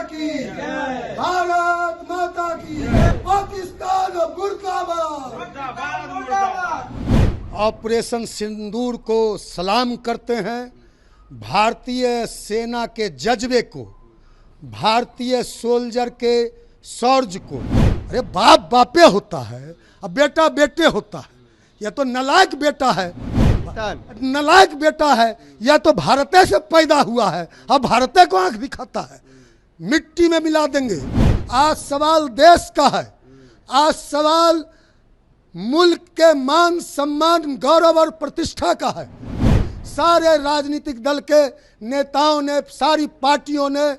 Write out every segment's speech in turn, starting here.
की, भारत माता की, पाकिस्तान मुर्दाबाद। ऑपरेशन सिंदूर को सलाम करते हैं, भारतीय सेना के जज्बे को, भारतीय सोल्जर के शौर्य को। अरे बाप बापे होता है, अब बेटा बेटे होता है। यह तो नालायक बेटा है, नालायक बेटा है। यह तो भारते से पैदा हुआ है, अब भारते को आंख दिखाता है। मिट्टी में मिला देंगे। आज सवाल देश का है, आज सवाल मुल्क के मान सम्मान गौरव और प्रतिष्ठा का है। सारे राजनीतिक दल के नेताओं ने, सारी पार्टियों ने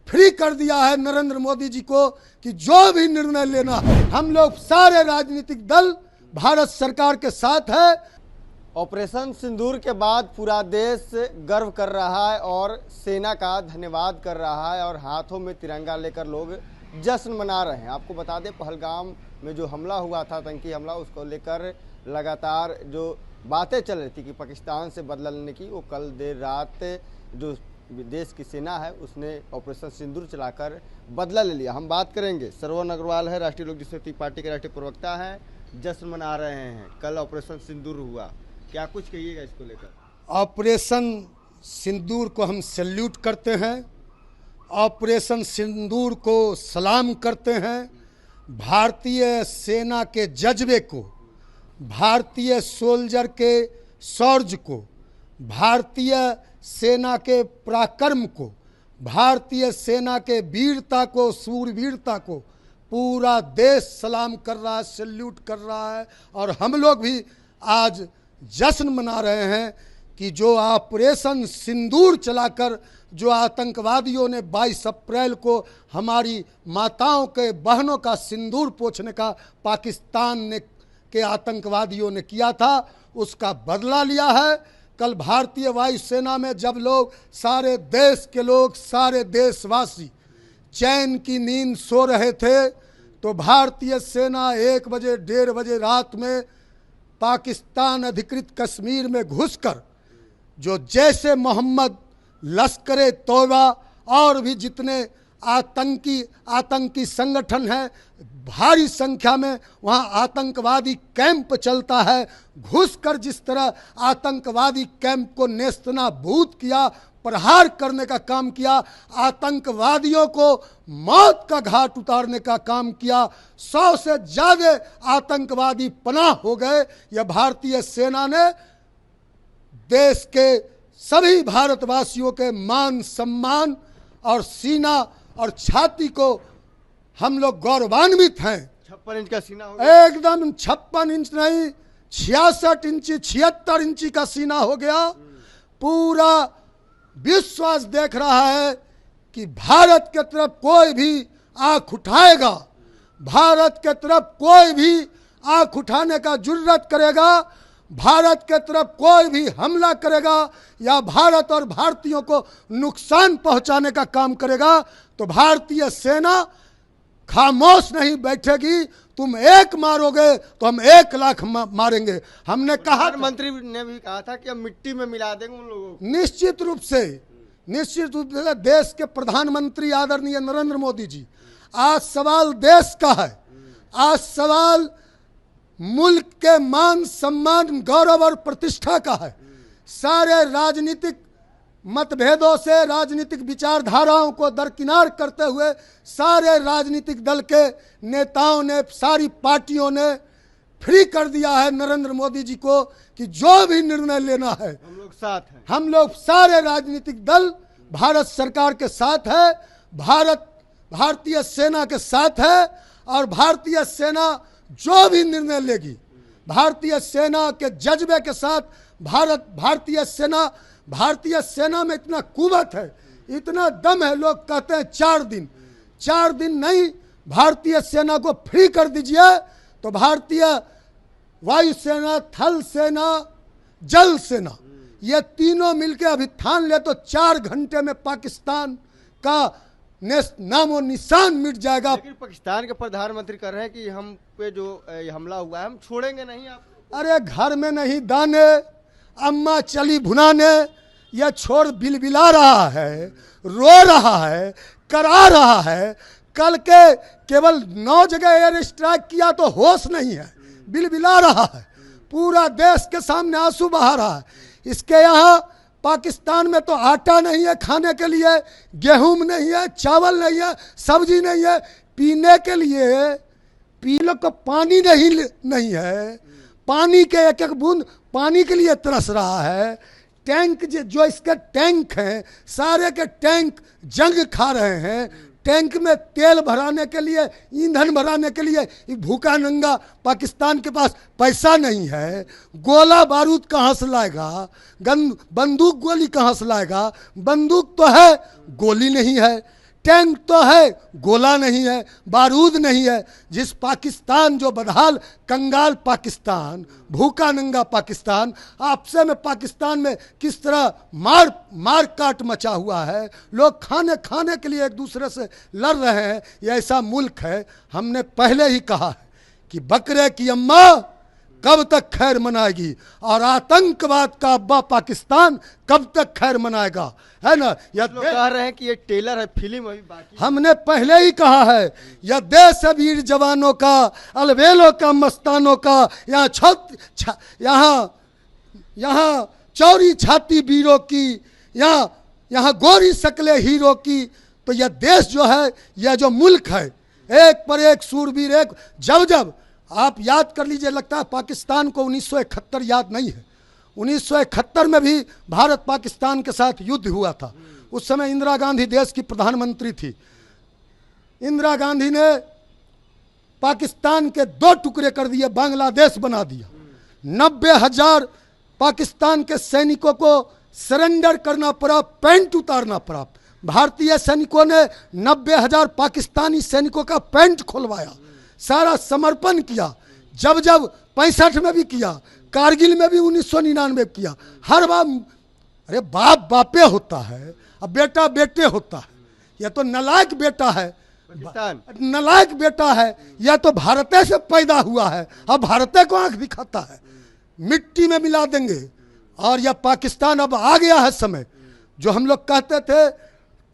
फ्री कर दिया है नरेंद्र मोदी जी को कि जो भी निर्णय लेना है, हम लोग सारे राजनीतिक दल भारत सरकार के साथ है। ऑपरेशन सिंदूर के बाद पूरा देश गर्व कर रहा है और सेना का धन्यवाद कर रहा है और हाथों में तिरंगा लेकर लोग जश्न मना रहे हैं। आपको बता दें, पहलगाम में जो हमला हुआ था, आतंकी हमला, उसको लेकर लगातार जो बातें चल रही थी कि पाकिस्तान से बदला लेने की, वो कल देर रात जो देश की सेना है उसने ऑपरेशन सिंदूर चलाकर बदला ले लिया। हम बात करेंगे, श्रवण अग्रवाल है, राष्ट्रीय लोक जनशक्ति पार्टी के राष्ट्रीय प्रवक्ता हैं, जश्न मना रहे हैं। कल ऑपरेशन सिंदूर हुआ, क्या कुछ कहिएगा इसको लेकर? ऑपरेशन सिंदूर को हम सैल्यूट करते हैं, ऑपरेशन सिंदूर को सलाम करते हैं। भारतीय सेना के जज्बे को, भारतीय सोल्जर के शौर्य को, भारतीय सेना के पराक्रम को, भारतीय सेना के वीरता को, सूरवीरता को पूरा देश सलाम कर रहा है, सैल्यूट कर रहा है। और हम लोग भी आज जश्न मना रहे हैं कि जो ऑपरेशन सिंदूर चलाकर जो आतंकवादियों ने 22 अप्रैल को हमारी माताओं के, बहनों का सिंदूर पोंछने का पाकिस्तान ने के आतंकवादियों ने किया था, उसका बदला लिया है। कल भारतीय वायुसेना में जब लोग, सारे देश के लोग, सारे देशवासी चैन की नींद सो रहे थे, तो भारतीय सेना 1 बजे 1:30 बजे रात में पाकिस्तान अधिकृत कश्मीर में घुसकर जो जैसे मोहम्मद, लश्कर तौबा और भी जितने आतंकी संगठन हैं, भारी संख्या में वहाँ आतंकवादी कैंप चलता है, घुसकर जिस तरह आतंकवादी कैंप को नेस्तनाबूद किया, प्रहार करने का काम किया, आतंकवादियों को मौत का घाट उतारने का काम किया। 100 से ज़्यादा आतंकवादी पनाह हो गए। यह भारतीय सेना ने देश के सभी भारतवासियों के मान सम्मान और सीना और छाती को हम लोग गौरवान्वित हैं। 56 इंच का सीना हो गया। एकदम 56 इंच नहीं, 66 इंची, 76 इंची का सीना हो गया। पूरा विश्वास देख रहा है कि भारत के तरफ कोई भी आंख उठाएगा, भारत के तरफ कोई भी आंख उठाने का जुर्रत करेगा, भारत के तरफ कोई भी हमला करेगा या भारत और भारतीयों को नुकसान पहुंचाने का काम करेगा, तो भारतीय सेना खामोश नहीं बैठेगी। तुम एक मारोगे तो हम 1 लाख मारेंगे। हमने कहा, प्रधानमंत्री ने भी कहा था कि हम मिट्टी में मिला देंगे उन लोगों को। निश्चित रूप से देश के प्रधानमंत्री आदरणीय नरेंद्र मोदी जी, आज सवाल देश का है, आज सवाल मुल्क के मान सम्मान गौरव और प्रतिष्ठा का है। सारे राजनीतिक मतभेदों से, राजनीतिक विचारधाराओं को दरकिनार करते हुए सारे राजनीतिक दल के नेताओं ने, सारी पार्टियों ने फ्री कर दिया है नरेंद्र मोदी जी को कि जो भी निर्णय लेना है, हम लोग साथ हैं। हम लोग सारे राजनीतिक दल भारत सरकार के साथ है, भारतीय सेना के साथ है। और भारतीय सेना जो भी निर्णय लेगी, भारतीय सेना के जज्बे के साथ भारतीय सेना में इतना कुवत है, इतना दम है। लोग कहते हैं 4 दिन नहीं, भारतीय सेना को फ्री कर दीजिए तो भारतीय वायुसेना, थल सेना, जल सेना, ये तीनों मिलकर अभी ठान ले तो 4 घंटे में पाकिस्तान का नामो निशान मिट जाएगा। लेकिन पाकिस्तान के प्रधानमंत्री कह रहे हैं कि हम पे जो हमला हुआ है हम छोड़ेंगे नहीं आपको। अरे घर में नहीं दाने, अम्मा चली भुनाने, यह छोड़ बिलबिला रहा है, रो रहा है, करा रहा है। कल के केवल 9 जगह एयर स्ट्राइक किया तो होश नहीं है, बिलबिला रहा है, पूरा देश के सामने आंसू बहा रहा है। इसके यहाँ पाकिस्तान में तो आटा नहीं है खाने के लिए, गेहूं नहीं है, चावल नहीं है, सब्जी नहीं है, पीने के लिए पीने को पानी नहीं है, पानी के एक एक बूंद पानी के लिए तरस रहा है। टैंक जो इसके टैंक हैं सारे के टैंक जंग खा रहे हैं। टैंक में तेल भराने के लिए, ईंधन भराने के लिए भूखा नंगा पाकिस्तान के पास पैसा नहीं है। गोला बारूद कहाँ से लाएगा, बंदूक गोली कहाँ से लाएगा? बंदूक तो है, गोली नहीं है, टैंक तो है, गोला नहीं है, बारूद नहीं है। जिस पाकिस्तान जो बदहाल कंगाल पाकिस्तान, भूखा नंगा पाकिस्तान, आपसे में पाकिस्तान में किस तरह मार काट मचा हुआ है, लोग खाने के लिए एक दूसरे से लड़ रहे हैं, ये ऐसा मुल्क है। हमने पहले ही कहा है कि बकरे की अम्मा कब तक खैर मनाएगी और आतंकवाद का अब्बा पाकिस्तान कब तक खैर मनाएगा, है ना? यह लोग कह रहे हैं कि ये टेलर है, फिल्म अभी बाकी। हमने पहले ही कहा है, यह देश है वीर जवानों का, अलवेलों का, मस्तानों का, यहाँ चौरी छाती वीरों की, यहाँ गोरी शक्लें हीरो की। तो यह देश जो है, यह जो मुल्क है, एक पर एक सूरवीर, एक जब आप याद कर लीजिए, लगता है पाकिस्तान को 1971 याद नहीं है। 1971 में भी भारत पाकिस्तान के साथ युद्ध हुआ था। उस समय इंदिरा गांधी देश की प्रधानमंत्री थी। इंदिरा गांधी ने पाकिस्तान के 2 टुकड़े कर दिए, बांग्लादेश बना दिया। 90,000 पाकिस्तान के सैनिकों को सरेंडर करना पड़ा, पैंट उतारना पड़ा। भारतीय सैनिकों ने 90,000 पाकिस्तानी सैनिकों का पैंट खुलवाया, सारा समर्पण किया। जब 65 में भी किया, कारगिल में भी 1999 में किया। हर बार अरे बाप बापे होता है, अब बेटा बेटे होता है। यह तो नालायक बेटा है, नालायक बेटा है। यह तो भारते से पैदा हुआ है, अब भारते को आंख दिखाता है। मिट्टी में मिला देंगे। और यह पाकिस्तान अब आ गया है समय, जो हम लोग कहते थे,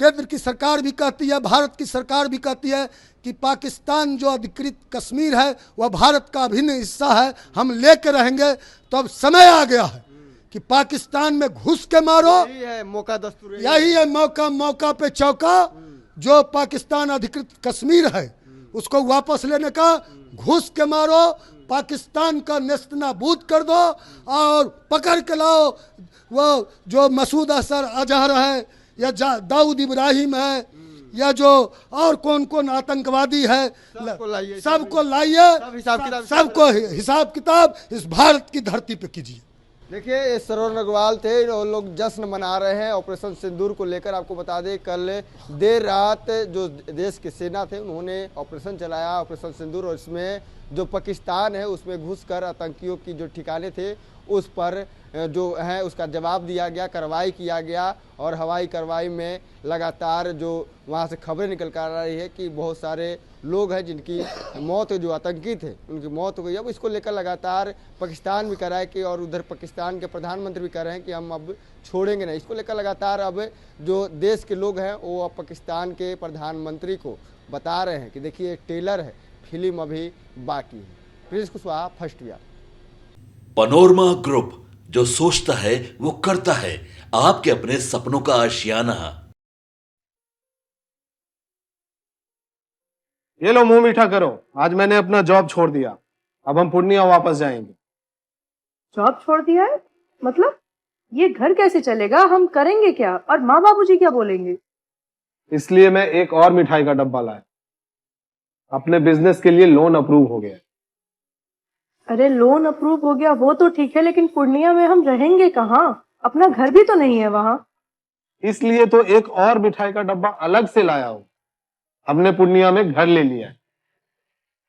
केंद्र की सरकार भी कहती है, भारत की सरकार भी कहती है कि पाकिस्तान जो अधिकृत कश्मीर है वह भारत का अभिन्न हिस्सा है, हम लेके रहेंगे। तो अब समय आ गया है कि पाकिस्तान में घुस के मारो। यही है मौका दस्तूर, यही है मौका पे चौका। जो पाकिस्तान अधिकृत कश्मीर है उसको वापस लेने का, घुस के मारो, पाकिस्तान का नेस्तनाबूद कर दो और पकड़ के लाओ। वो जो मसूद अजहर है या दाऊद इब्राहिम है या जो और कौन कौन आतंकवादी है, सबको लाइए, सबको हिसाब किताब इस भारत की धरती पे कीजिए। देखिए, ये सरोवर अग्रवाल थे, वो लोग जश्न मना रहे हैं ऑपरेशन सिंदूर को लेकर। आपको बता दें, कल देर रात जो देश के सेना थे उन्होंने ऑपरेशन चलाया, ऑपरेशन सिंदूर। और इसमें जो पाकिस्तान है उसमें घुसकर आतंकियों की जो ठिकाने थे उस पर जो है उसका जवाब दिया गया, कार्रवाई किया गया। और हवाई कार्रवाई में लगातार जो वहाँ से खबरें निकल कर आ रही है कि बहुत सारे लोग हैं जिनकी मौत, जो आतंकी थे उनकी मौत हो गई। अब इसको लेकर लगातार पाकिस्तान भी कह रहा है कि, और उधर पाकिस्तान के प्रधानमंत्री भी कह रहे हैं कि हम अब छोड़ेंगे नहीं। इसको लेकर लगातार अब जो देश के लोग हैं वो अब पाकिस्तान के प्रधानमंत्री को बता रहे हैं कि देखिए टेलर है, फिल्म अभी बाकी है। Prince Kushwaha, first year. Panorama group, जो सोचता है वो करता है। आपके अपने सपनों का आशियाना। ये लो, मुंह मीठा करो। आज मैंने अपना जॉब छोड़ दिया, अब हम पूर्णिया वापस जाएंगे। जॉब छोड़ दिया है? मतलब ये घर कैसे चलेगा? हम करेंगे क्या? और माँ बाबूजी क्या बोलेंगे? इसलिए मैं एक और मिठाई का डब्बा लाया। अपने बिजनेस के लिए लोन अप्रूव हो गया। अरे लोन अप्रूव हो गया वो तो ठीक है, लेकिन पूर्णिया में हम रहेंगे कहाँ? अपना घर भी तो नहीं है वहाँ। इसलिए तो एक और मिठाई का डब्बा अलग से लाया हूँ। हमने पूर्णिया में घर ले लिया है,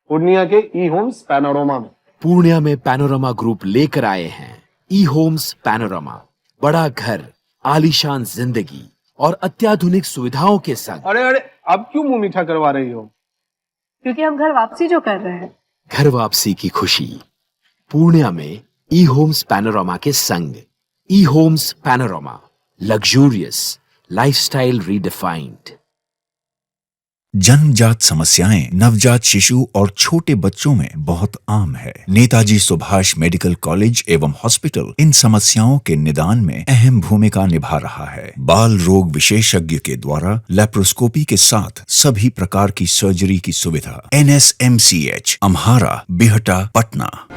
पूर्णिया के ई होम्स पैनोरमा में। पूर्णिया में पैनोरमा ग्रुप लेकर आए हैं ई होम्स पैनोरमा। बड़ा घर, आलीशान जिंदगी और अत्याधुनिक सुविधाओं के संग। अरे अब क्यों मुंह मीठा करवा रही हो? क्योंकि हम घर वापसी जो कर रहे हैं। घर वापसी की खुशी पूर्णिया में ई होम्स पैनोरमा के संग। E Homes Panorama, luxurious lifestyle redefined. जन्मजात समस्याएं नवजात शिशु और छोटे बच्चों में बहुत आम है। नेताजी सुभाष मेडिकल कॉलेज एवं हॉस्पिटल इन समस्याओं के निदान में अहम भूमिका निभा रहा है। बाल रोग विशेषज्ञ के द्वारा लेप्रोस्कोपी के साथ सभी प्रकार की सर्जरी की सुविधा। NSMCH, अम्हारा, बिहटा, पटना।